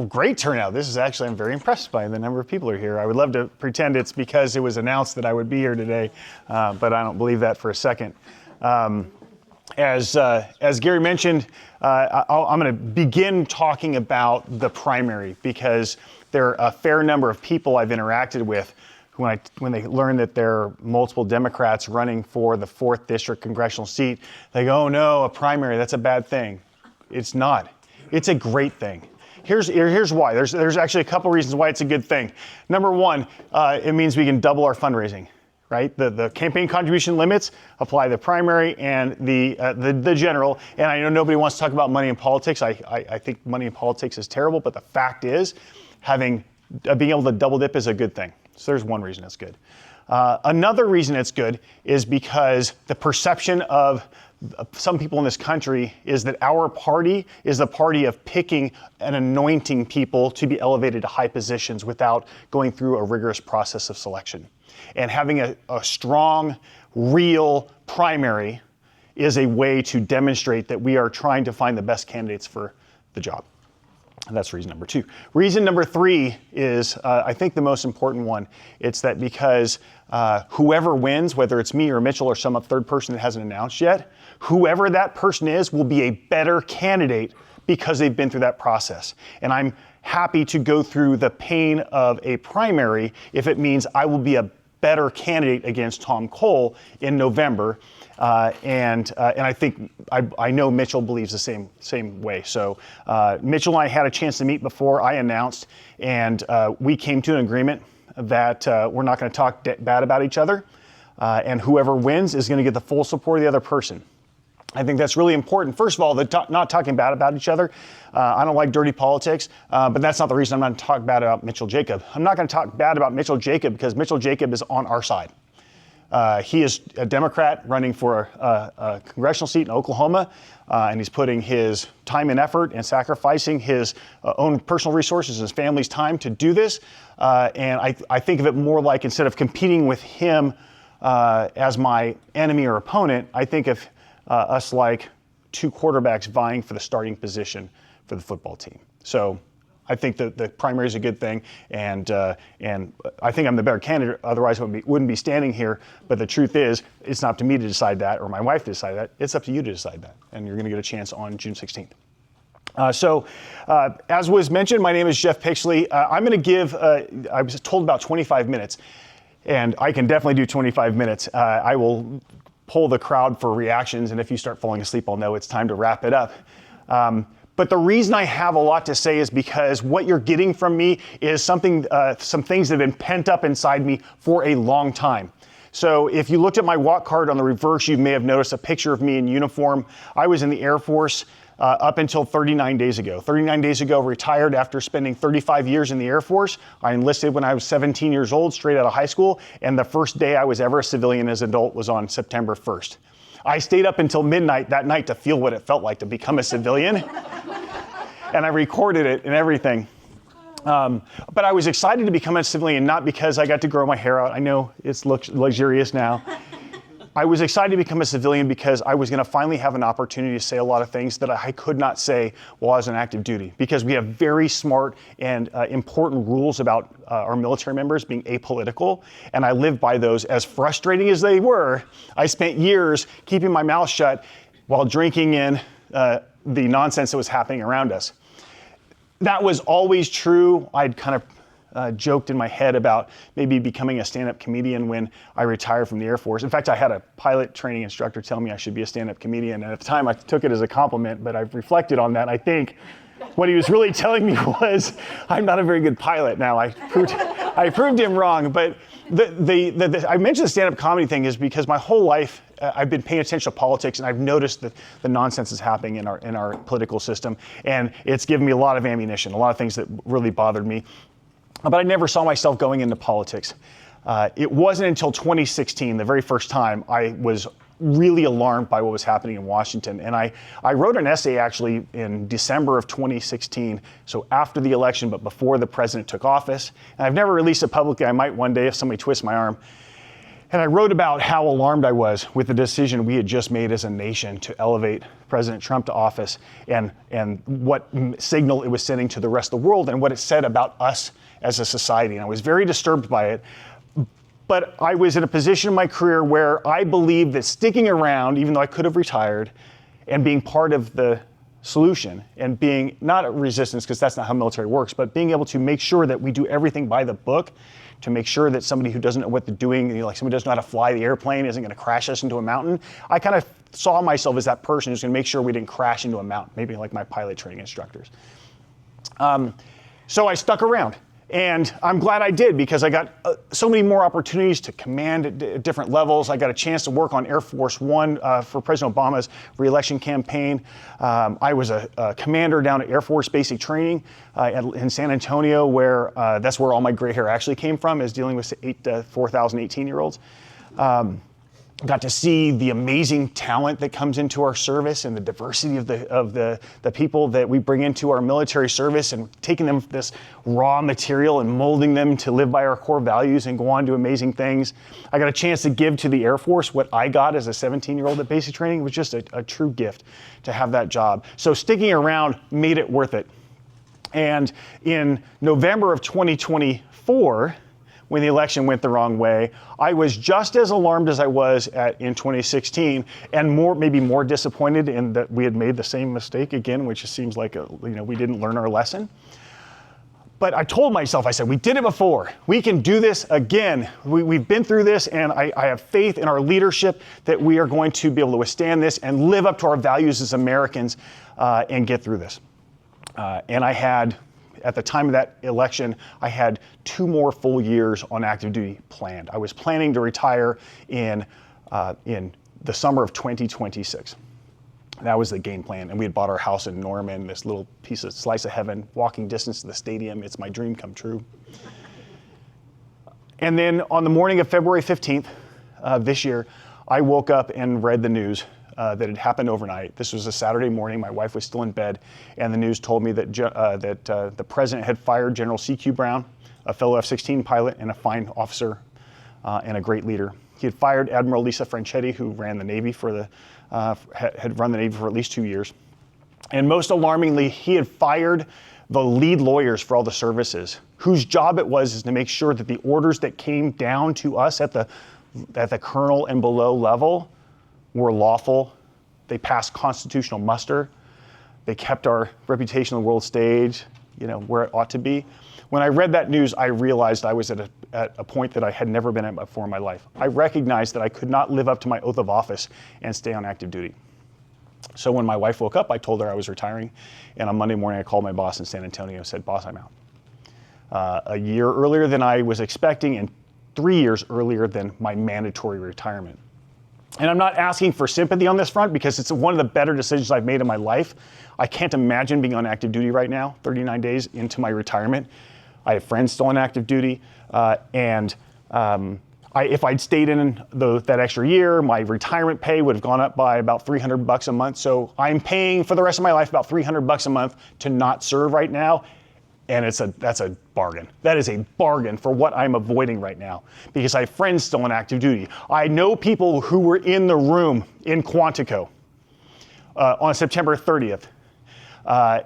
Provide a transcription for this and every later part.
Great turnout. This is actually, I'm very impressed by the number of people who are here. I would love to pretend it's because it was announced that I would be here today, but I don't believe that for a second. As Gary mentioned, I'm going to begin talking about the primary because there are a fair number of people I've interacted with when they learn that there are multiple Democrats running for the 4th District congressional seat, they go, oh no, a primary, that's a bad thing. It's not. It's a great thing. Here's why. There's actually a couple reasons why it's a good thing. Number one, it means we can double our fundraising, right? The campaign contribution limits apply to the primary and the general. And I know nobody wants to talk about money in politics. I think money in politics is terrible, but the fact is, being able to double dip is a good thing. So there's one reason it's good. Another reason it's good is because the perception of some people in this country is that our party is the party of picking and anointing people to be elevated to high positions without going through a rigorous process of selection. And having a strong, real primary is a way to demonstrate that we are trying to find the best candidates for the job. And that's reason number two. Reason number three is, I think, the most important one. It's that because whoever wins, whether it's me or Mitchell or some third person that hasn't announced yet, whoever that person is will be a better candidate because they've been through that process. And I'm happy to go through the pain of a primary if it means I will be a better candidate against Tom Cole in November. And I think I know Mitchell believes the same way. So Mitchell and I had a chance to meet before I announced, and we came to an agreement that we're not going to talk bad about each other, and whoever wins is going to get the full support of the other person. I think that's really important. First of all, not talking bad about each other. I don't like dirty politics, but that's not the reason I'm not going to talk bad about Mitchell Jacob. I'm not going to talk bad about Mitchell Jacob because Mitchell Jacob is on our side. He is a Democrat running for a congressional seat in Oklahoma, and he's putting his time and effort and sacrificing his own personal resources, his family's time to do this. And I think of it more like instead of competing with him as my enemy or opponent, I think of us like two quarterbacks vying for the starting position for the football team. So I think that the primary is a good thing, and I think I'm the better candidate. Otherwise, I wouldn't be standing here. But the truth is, it's not up to me to decide that, or my wife to decide that. It's up to you to decide that, and you're going to get a chance on June 16th. As was mentioned, my name is Jeff Pixley. I'm going to give. I was told about 25 minutes, and I can definitely do 25 minutes. I will poll the crowd for reactions, and if you start falling asleep, I'll know it's time to wrap it up. But the reason I have a lot to say is because what you're getting from me is some things that have been pent up inside me for a long time. So if you looked at my walk card on the reverse, you may have noticed a picture of me in uniform. I was in the Air Force up until 39 days ago. 39 days ago, retired after spending 35 years in the Air Force. I enlisted when I was 17 years old, straight out of high school, and the first day I was ever a civilian as an adult was on September 1st. I stayed up until midnight that night to feel what it felt like to become a civilian. And I recorded it and everything. But I was excited to become a civilian, not because I got to grow my hair out. I know it looks luxurious now. I was excited to become a civilian because I was going to finally have an opportunity to say a lot of things that I could not say while I was on active duty, because we have very smart and important rules about our military members being apolitical, and I live by those. As frustrating as they were, I spent years keeping my mouth shut while drinking in the nonsense that was happening around us. That was always true. I'd kind of joked in my head about maybe becoming a stand-up comedian when I retired from the Air Force. In fact, I had a pilot training instructor tell me I should be a stand-up comedian, and at the time I took it as a compliment, but I've reflected on that. I think what he was really telling me was I'm not a very good pilot now. I proved him wrong, but I mentioned the stand-up comedy thing is because my whole life I've been paying attention to politics, and I've noticed that the nonsense is happening in our political system, and it's given me a lot of ammunition, a lot of things that really bothered me. But I never saw myself going into politics. It wasn't until 2016, the very first time, I was really alarmed by what was happening in Washington. And I wrote an essay actually in December of 2016, so after the election, but before the president took office. And I've never released it publicly. I might one day if somebody twists my arm. And I wrote about how alarmed I was with the decision we had just made as a nation to elevate President Trump to office, and what signal it was sending to the rest of the world and what it said about us as a society. And I was very disturbed by it. But I was in a position in my career where I believed that sticking around, even though I could have retired, and being part of the solution and being not a resistance, because that's not how military works, but being able to make sure that we do everything by the book, to make sure that somebody who doesn't know what they're doing, like somebody who doesn't know how to fly the airplane, isn't going to crash us into a mountain. I kind of saw myself as that person who's going to make sure we didn't crash into a mountain, maybe like my pilot training instructors. So I stuck around. And I'm glad I did, because I got so many more opportunities to command at different levels. I got a chance to work on Air Force One for President Obama's re-election campaign. I was a commander down at Air Force Basic Training in San Antonio, where that's where all my gray hair actually came from, is dealing with 4,000 18-year-olds. Got to see the amazing talent that comes into our service and the diversity of the people that we bring into our military service, and taking them this raw material and molding them to live by our core values and go on to amazing things. I got a chance to give to the Air Force what I got as a 17-year-old at basic training. It was just a true gift to have that job. So sticking around made it worth it. And in November of 2024, when the election went the wrong way, I was just as alarmed as I was in 2016, and maybe more disappointed in that we had made the same mistake again, which just seems like we didn't learn our lesson. But I told myself, I said, we did it before. We can do this again. We've been through this, and I have faith in our leadership that we are going to be able to withstand this and live up to our values as Americans and get through this. And I had, at the time of that election, I had 2 more full years on active duty planned. I was planning to retire in the summer of 2026. That was the game plan. And we had bought our house in Norman, this little slice of heaven, walking distance to the stadium. It's my dream come true. And then on the morning of February 15th this year, I woke up and read the news that had happened overnight. This was a Saturday morning. My wife was still in bed, and the news told me that the president had fired General C.Q. Brown, a fellow F-16 pilot and a fine officer and a great leader. He had fired Admiral Lisa Franchetti, who ran the Navy had run the Navy for at least 2 years. And most alarmingly, he had fired the lead lawyers for all the services, whose job it was is to make sure that the orders that came down to us at the colonel and below level were lawful. They passed constitutional muster. They kept our reputation on the world stage, where it ought to be. When I read that news, I realized I was at a point that I had never been at before in my life. I recognized that I could not live up to my oath of office and stay on active duty. So when my wife woke up, I told her I was retiring. And on Monday morning, I called my boss in San Antonio and said, "Boss, I'm out." A year earlier than I was expecting, and 3 years earlier than my mandatory retirement. And I'm not asking for sympathy on this front, because it's one of the better decisions I've made in my life. I can't imagine being on active duty right now, 39 days into my retirement. I have friends still on active duty, and if I'd stayed in that extra year, my retirement pay would have gone up by about $300 a month. So I'm paying for the rest of my life about $300 a month to not serve right now. And that's a bargain. That is a bargain for what I'm avoiding right now, because I have friends still on active duty. I know people who were in the room in Quantico on September 30th.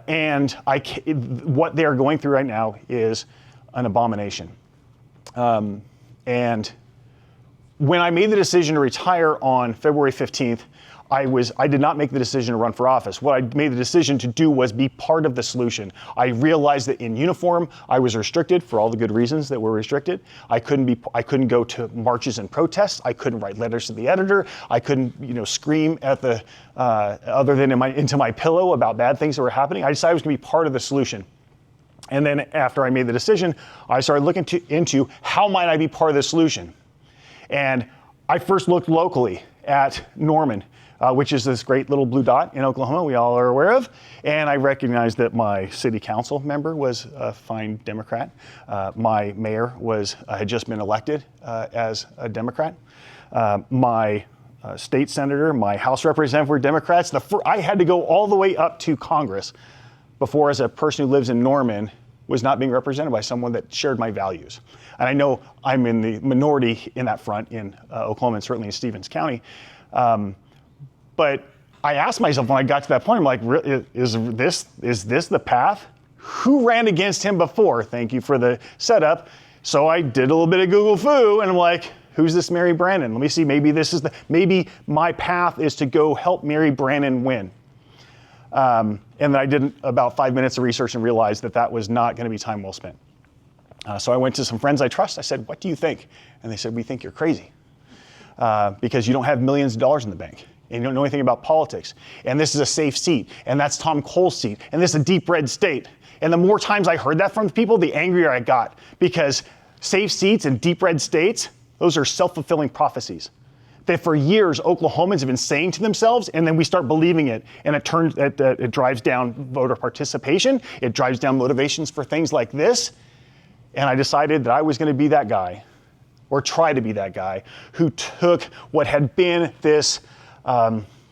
And what they're going through right now is an abomination. And when I made the decision to retire on February 15th, I did not make the decision to run for office. What I made the decision to do was be part of the solution. I realized that in uniform, I was restricted for all the good reasons that were restricted. I couldn't go to marches and protests. I couldn't write letters to the editor. I couldn't, scream at other than into my pillow about bad things that were happening. I decided I was going to be part of the solution. And then after I made the decision, I started looking into how might I be part of the solution. And I first looked locally at Norman, which is this great little blue dot in Oklahoma we all are aware of. And I recognized that my city council member was a fine Democrat. My mayor had just been elected as a Democrat. My state senator, my House representative were Democrats. I had to go all the way up to Congress before, as a person who lives in Norman, was not being represented by someone that shared my values. And I know I'm in the minority in that front in Oklahoma and certainly in Stevens County. But I asked myself when I got to that point, I'm like, is this the path? Who ran against him before? Thank you for the setup. So I did a little bit of Google Foo and I'm like, who's this Mary Brannon? Let me see, maybe my path is to go help Mary Brannon win. And then I did about 5 minutes of research and realized that was not going to be time well spent. So I went to some friends I trust. I said, what do you think? And they said, we think you're crazy because you don't have millions of dollars in the bank and you don't know anything about politics. And this is a safe seat. And that's Tom Cole's seat. And this is a deep red state. And the more times I heard that from people, the angrier I got because safe seats and deep red states, those are self-fulfilling prophecies that for years Oklahomans have been saying to themselves, and then we start believing it, and it drives down voter participation, it drives down motivations for things like this, and I decided that I was going to be that guy, or try to be that guy, who took what had been this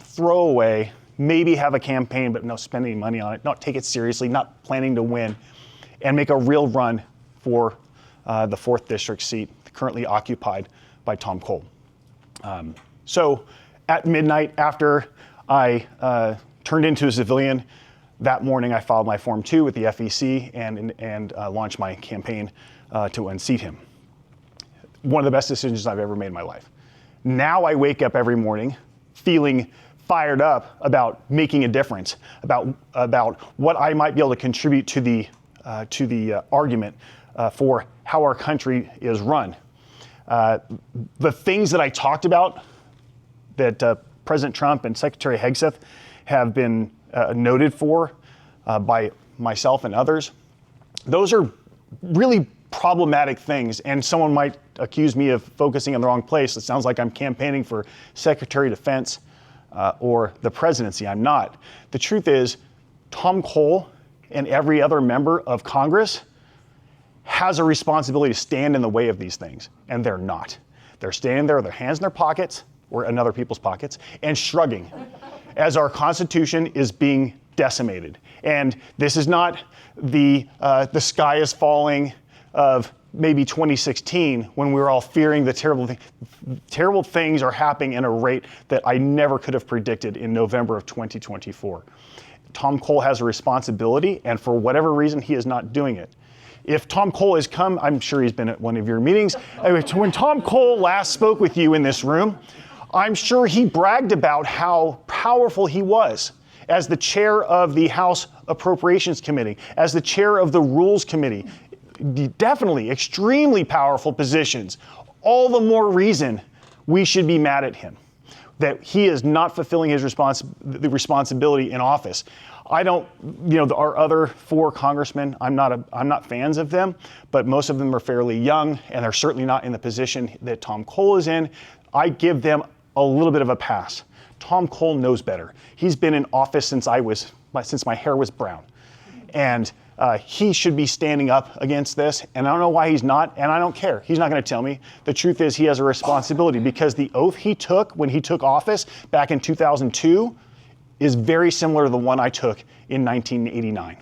throwaway, maybe have a campaign, but no spend any money on it, not take it seriously, not planning to win, and make a real run for the 4th District seat, currently occupied by Tom Cole. So at midnight, after I turned into a civilian, that morning I filed my Form 2 with the FEC and launched my campaign to unseat him. One of the best decisions I've ever made in my life. Now I wake up every morning feeling fired up about making a difference, about what I might be able to contribute to the argument for how our country is run. The things that I talked about that President Trump and Secretary Hegseth have been noted for by myself and others, those are really problematic things. And someone might accuse me of focusing in the wrong place. It sounds like I'm campaigning for Secretary of Defense or the presidency. I'm not. The truth is, Tom Cole and every other member of Congress has a responsibility to stand in the way of these things, and they're not. They're standing there with their hands in their pockets, or in other people's pockets, and shrugging as our Constitution is being decimated. And this is not the sky is falling of maybe 2016 when we were all fearing the terrible things are happening at a rate that I never could have predicted in November of 2024. Tom Cole has a responsibility, and for whatever reason, he is not doing it. If Tom Cole has come, I'm sure he's been at one of your meetings. When Tom Cole last spoke with you in this room, I'm sure he bragged about how powerful he was as the chair of the House Appropriations Committee, as the chair of the Rules Committee. Definitely extremely powerful positions. All the more reason we should be mad at him, that he is not fulfilling his responsibility in office. I don't, our other 4 congressmen, I'm not fans of them, but most of them are fairly young, and they're certainly not in the position that Tom Cole is in. I give them a little bit of a pass. Tom Cole knows better. He's been in office since my hair was brown, and he should be standing up against this. And I don't know why he's not, and I don't care. He's not going to tell me. The truth is, he has a responsibility because the oath he took when he took office back in 2002 is very similar to the one I took in 1989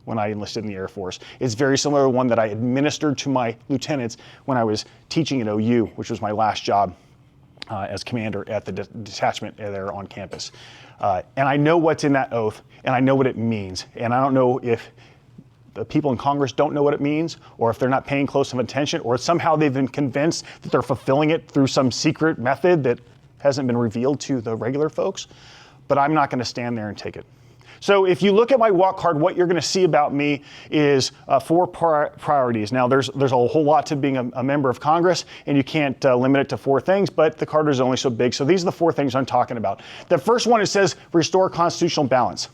when I enlisted in the Air Force. It's very similar to the one that I administered to my lieutenants when I was teaching at OU, which was my last job as commander at the detachment there on campus. And I know what's in that oath, and I know what it means. And I don't know if the people in Congress don't know what it means, or if they're not paying close enough attention, or somehow they've been convinced that they're fulfilling it through some secret method that hasn't been revealed to the regular folks. But I'm not going to stand there and take it. So if you look at my walk card, what you're going to see about me is 4 priorities. Now, there's a whole lot to being a member of Congress, and you can't limit it to 4 things, but the card is only so big. So these are the 4 things I'm talking about. The first one, it says restore constitutional balance.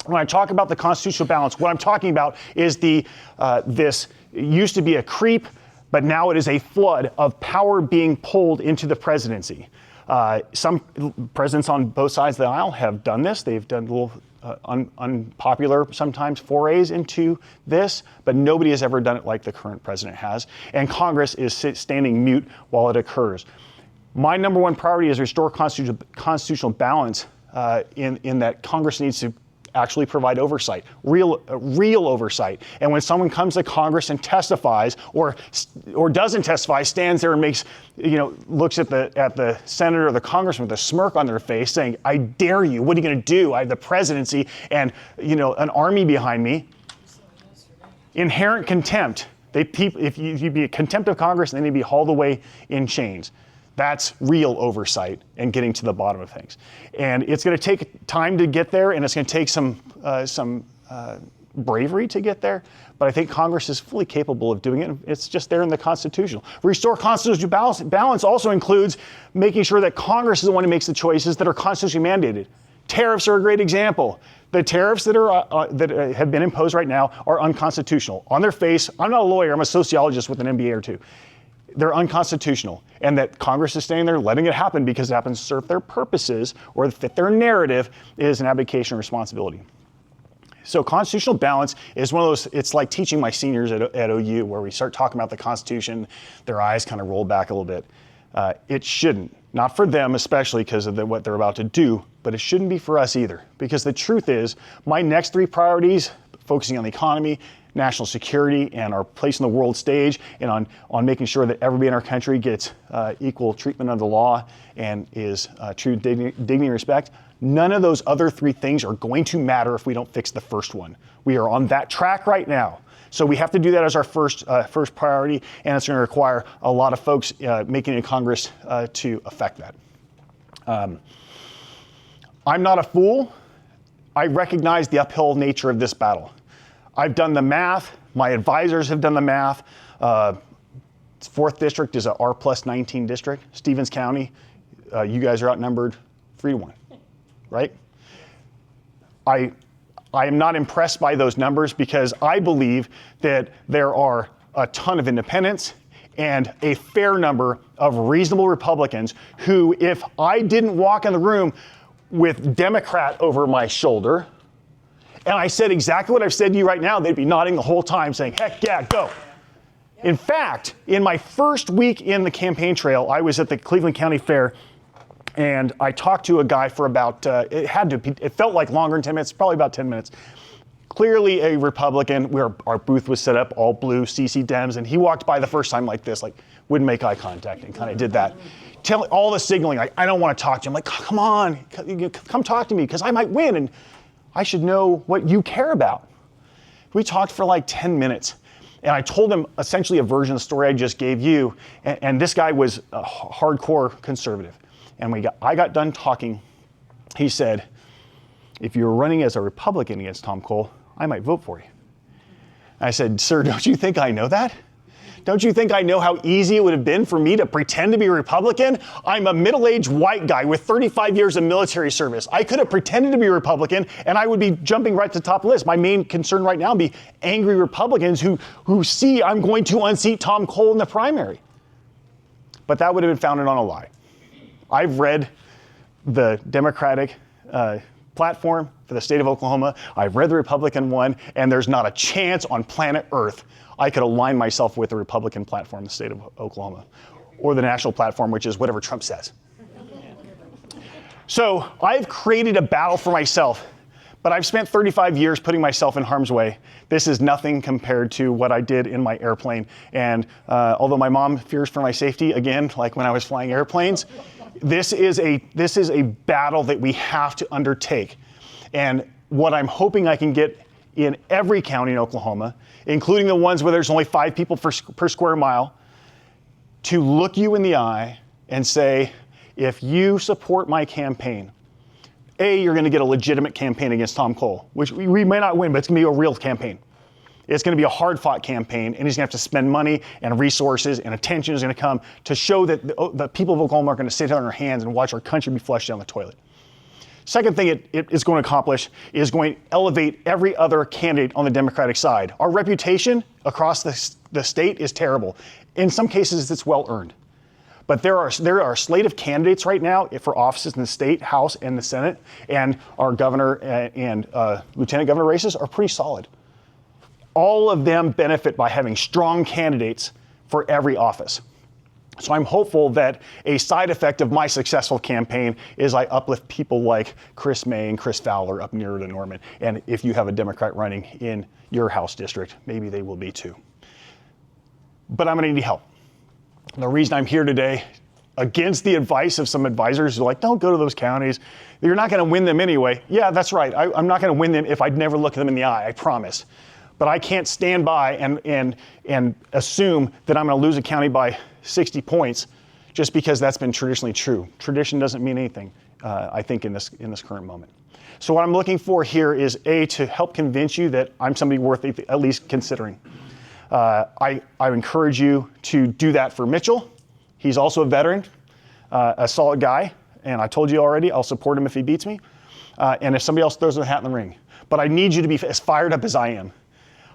When I talk about the constitutional balance, what I'm talking about is this used to be a creep, but now it is a flood of power being pulled into the presidency. Some presidents on both sides of the aisle have done this. They've done little unpopular, sometimes, forays into this, but nobody has ever done it like the current president has. And Congress is standing mute while it occurs. My number 1 priority is restore constitutional balance in that Congress needs to actually provide oversight, real oversight. And when someone comes to Congress and testifies, or doesn't testify, stands there and makes, looks at the senator or the congressman with a smirk on their face, saying, "I dare you. What are you going to do? I have the presidency and an army behind me." Inherent contempt. If you be a contempt of Congress, then you'd be hauled away in chains. That's real oversight and getting to the bottom of things. And it's going to take time to get there, and it's going to take some bravery to get there. But I think Congress is fully capable of doing it. It's just there in the Constitution. Restore constitutional balance also includes making sure that Congress is the one who makes the choices that are constitutionally mandated. Tariffs are a great example. The tariffs that have been imposed right now are unconstitutional. On their face, I'm not a lawyer, I'm a sociologist with an MBA or two. They're unconstitutional. And that Congress is staying there letting it happen because it happens to serve their purposes or fit their narrative is an abdication of responsibility. So constitutional balance is one of those, it's like teaching my seniors at OU where we start talking about the Constitution, their eyes kind of roll back a little bit. It shouldn't. Not for them, especially because of what they're about to do, but it shouldn't be for us either. Because the truth is, my next three priorities, focusing on the economy, national security, and our place in the world stage, and on making sure that everybody in our country gets equal treatment of the law and is true dignity and respect, none of those other three things are going to matter if we don't fix the first one. We are on that track right now. So we have to do that as our first priority, and it's going to require a lot of folks making it in Congress to affect that. I'm not a fool. I recognize the uphill nature of this battle. I've done the math. My advisors have done the math. 4th District is a R+19 district. Stevens County, you guys are outnumbered 3-1, right? I am not impressed by those numbers because I believe that there are a ton of independents and a fair number of reasonable Republicans who, if I didn't walk in the room with Democrat over my shoulder, and I said exactly what I've said to you right now, they'd be nodding the whole time saying, heck yeah, go. In fact, in my first week in the campaign trail, I was at the Cleveland County Fair, and I talked to a guy for about, it felt like longer than 10 minutes, probably about 10 minutes. Clearly a Republican, where our booth was set up, all blue, CC Dems, and he walked by the first time like this, like wouldn't make eye contact and kind of did that. All the signaling, like, I don't want to talk to you. I'm like, come on, come talk to me because I might win and I should know what you care about. We talked for like 10 minutes. And I told him essentially a version of the story I just gave you. And this guy was a hardcore conservative. And I got done talking. He said, if you were running as a Republican against Tom Cole, I might vote for you. I said, sir, don't you think I know that? Don't you think I know how easy it would have been for me to pretend to be a Republican? I'm a middle-aged white guy with 35 years of military service. I could have pretended to be a Republican and I would be jumping right to the top of the list. My main concern right now would be angry Republicans who see I'm going to unseat Tom Cole in the primary. But that would have been founded on a lie. I've read the Democratic platform for the state of Oklahoma. I've read the Republican one, and there's not a chance on planet Earth I could align myself with the Republican platform in the state of Oklahoma, or the national platform, which is whatever Trump says. So I've created a battle for myself, but I've spent 35 years putting myself in harm's way. This is nothing compared to what I did in my airplane. And although my mom fears for my safety, again, like when I was flying airplanes, this is a battle that we have to undertake. And what I'm hoping I can get in every county in Oklahoma, including the ones where there's only 5 people per square mile, to look you in the eye and say, if you support my campaign, A, you're going to get a legitimate campaign against Tom Cole, which we may not win, but it's going to be a real campaign. It's going to be a hard-fought campaign, and he's going to have to spend money and resources, and attention is going to come to show that the people of Oklahoma are going to sit on their hands and watch our country be flushed down the toilet. Second thing it is going to accomplish is going to elevate every other candidate on the Democratic side. Our reputation across the state is terrible. In some cases, it's well-earned. But there are a slate of candidates right now for offices in the state, House, and the Senate, and our governor and lieutenant governor races are pretty solid. All of them benefit by having strong candidates for every office. So I'm hopeful that a side effect of my successful campaign is I uplift people like Chris May and Chris Fowler up near the Norman. And if you have a Democrat running in your House district, maybe they will be too. But I'm going to need help. The reason I'm here today, against the advice of some advisors who are like, don't go to those counties. You're not going to win them anyway. Yeah, that's right. I'm not going to win them if I'd never look them in the eye, I promise. But I can't stand by and assume that I'm going to lose a county by 60 points just because that's been traditionally true. Tradition doesn't mean anything, I think, in this current moment. So what I'm looking for here is, A, to help convince you that I'm somebody worth at least considering. I encourage you to do that for Mitchell. He's also a veteran, a solid guy, and I told you already, I'll support him if he beats me, and if somebody else throws a hat in the ring. But I need you to be as fired up as I am.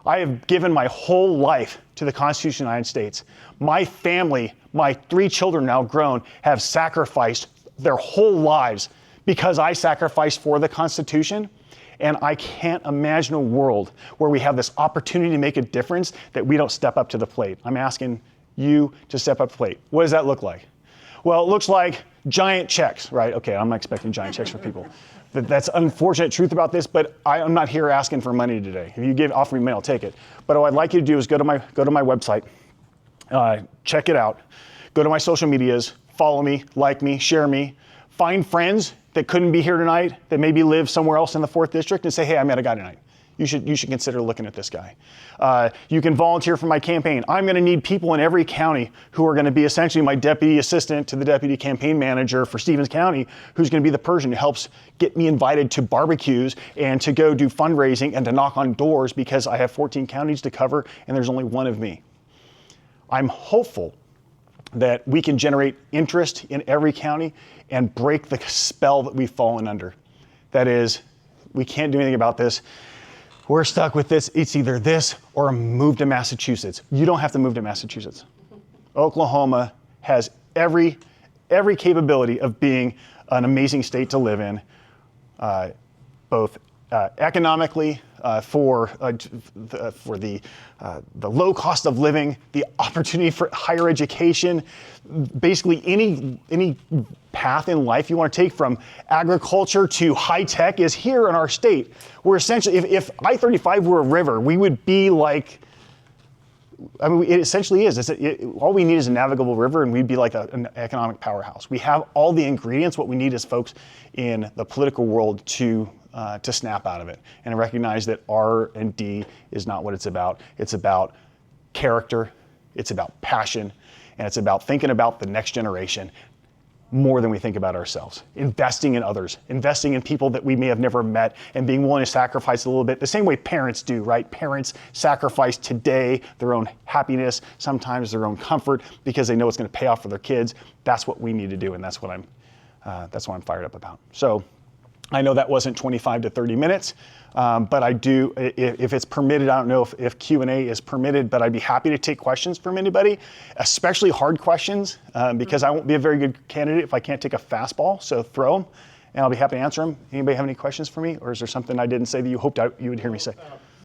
I have given my whole life to the Constitution of the United States. My family, my 3 children now grown, have sacrificed their whole lives because I sacrificed for the Constitution. And I can't imagine a world where we have this opportunity to make a difference that we don't step up to the plate. I'm asking you to step up to the plate. What does that look like? Well, it looks like giant checks, right? Okay, I'm not expecting giant checks for people. That's unfortunate truth about this, but I'm not here asking for money today. If you offer me money, I'll take it. But what I'd like you to do is go to my website, check it out, go to my social medias, follow me, like me, share me, find friends that couldn't be here tonight, that maybe live somewhere else in the 4th District, and say, hey, I met a guy tonight. You should consider looking at this guy. You can volunteer for my campaign. I'm going to need people in every county who are going to be essentially my deputy assistant to the deputy campaign manager for Stevens County, who's going to be the person who helps get me invited to barbecues and to go do fundraising and to knock on doors because I have 14 counties to cover and there's only one of me. I'm hopeful that we can generate interest in every county and break the spell that we've fallen under. That is, we can't do anything about this. We're stuck with this. It's either this or move to Massachusetts. You don't have to move to Massachusetts. Oklahoma has every capability of being an amazing state to live in, both economically, for the low cost of living, the opportunity for higher education, basically any path in life you want to take from agriculture to high tech is here in our state. We're essentially, if I-35 were a river, we would be like, I mean, it essentially is. All we need is a navigable river and we'd be like an economic powerhouse. We have all the ingredients. What we need is folks in the political world to snap out of it and recognize that R&D is not what it's about. It's about character, it's about passion, and it's about thinking about the next generation more than we think about ourselves. Investing in others, investing in people that we may have never met, and being willing to sacrifice a little bit, the same way parents do, right? Parents sacrifice today their own happiness, sometimes their own comfort, because they know it's going to pay off for their kids. That's what we need to do, and that's what I'm fired up about. So I know that wasn't 25 to 30 minutes, but I do, if it's permitted, I don't know if Q&A is permitted, but I'd be happy to take questions from anybody, especially hard questions, because I won't be a very good candidate if I can't take a fastball, so throw them, and I'll be happy to answer them. Anybody have any questions for me, or is there something I didn't say that you hoped you would hear me say?